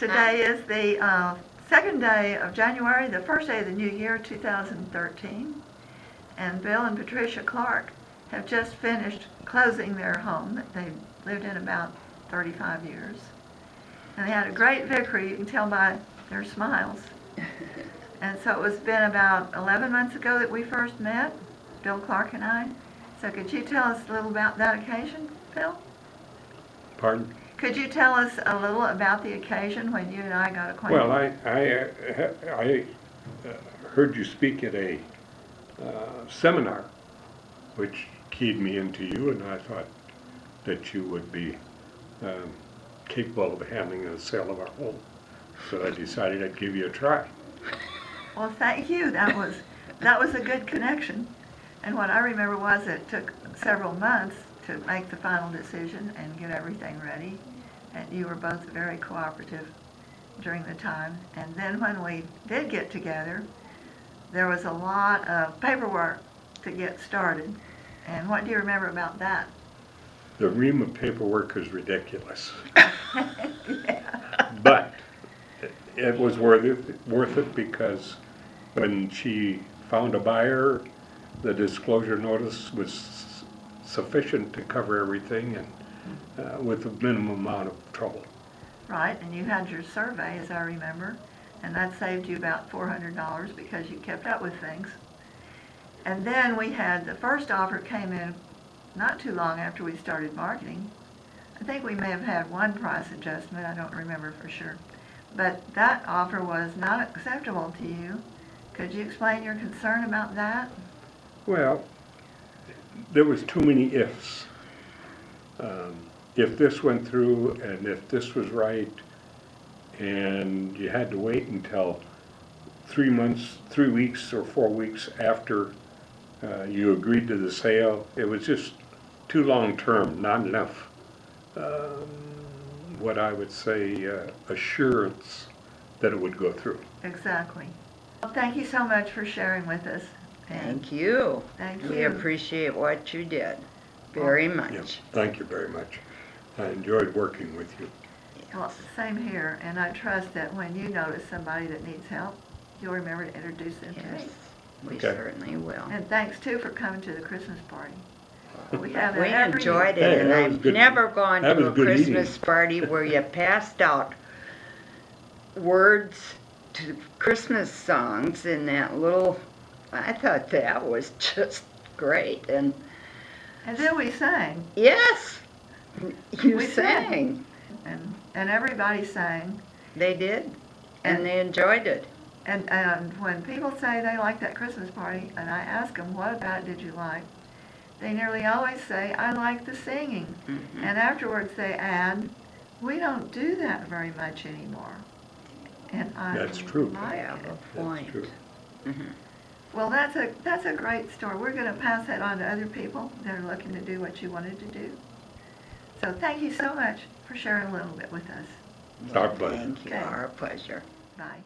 Today is the second day of January, the first day of the new year, 2013. And Bill and Patricia Clark have just finished closing their home that they lived in about 35 years. And they had a great victory, you can tell by their smiles. And so it's been about 11 months ago that we first met, Bill Clark and I. So could you tell us a little about that occasion, Bill? Pardon? Could you tell us a little about the occasion when you and I got acquainted? Well, I heard you speak at a seminar, which keyed me into you, and I thought that you would be capable of handling the sale of our home. So I decided I'd give you a try. Well, thank you. That was a good connection. And what I remember was it took several months to make the final decision and get everything ready. And you were both very cooperative during the time. And then when we did get together, there was a lot of paperwork to get started. And what do you remember about that? The ream of paperwork is ridiculous. Yeah. But it was worth it because when she found a buyer, the disclosure notice was sufficient to cover everything and with a minimum amount of trouble. Right, and you had your survey, as I remember, and that saved you about $400 because you kept up with things. And then we had the first offer came in not too long after we started marketing. I think we may have had one price adjustment, I don't remember for sure. But that offer was not acceptable to you. Could you explain your concern about that? Well, there was too many ifs. If this went through and if this was right, and you had to wait until 3 weeks or 4 weeks after you agreed to the sale, it was just too long term, not enough, what I would say, assurance that it would go through. Exactly. Well, thank you so much for sharing with us. Thank you. Thank you. We appreciate what you did very much. Yep, thank you very much. I enjoyed working with you. Well, same here, and I trust that when you notice somebody that needs help, you'll remember to introduce them to Yes, us. we Okay. certainly will. And thanks, too, for coming to the Christmas party. We have We it every enjoyed year. it, Hey, and that was I've good. never gone That to was a good eating. Christmas party where you passed out words to Christmas songs in that little, I thought that was just great. And And then we sang, yes, you We sang. and everybody sang. They did, And- and they enjoyed it. And when people say they like that Christmas party, and I ask them, what about it did you like? They nearly always say, I like the singing. Mhm. And afterwards they add, we don't do that very much anymore. And I That's true. like Yeah, it. a point. True. Mhm. Well, that's a great story. We're going to pass that on to other people that are looking to do what you wanted to do. So thank you so much for sharing a little bit with us. Our pleasure. Thank you, Okay. our pleasure. Bye.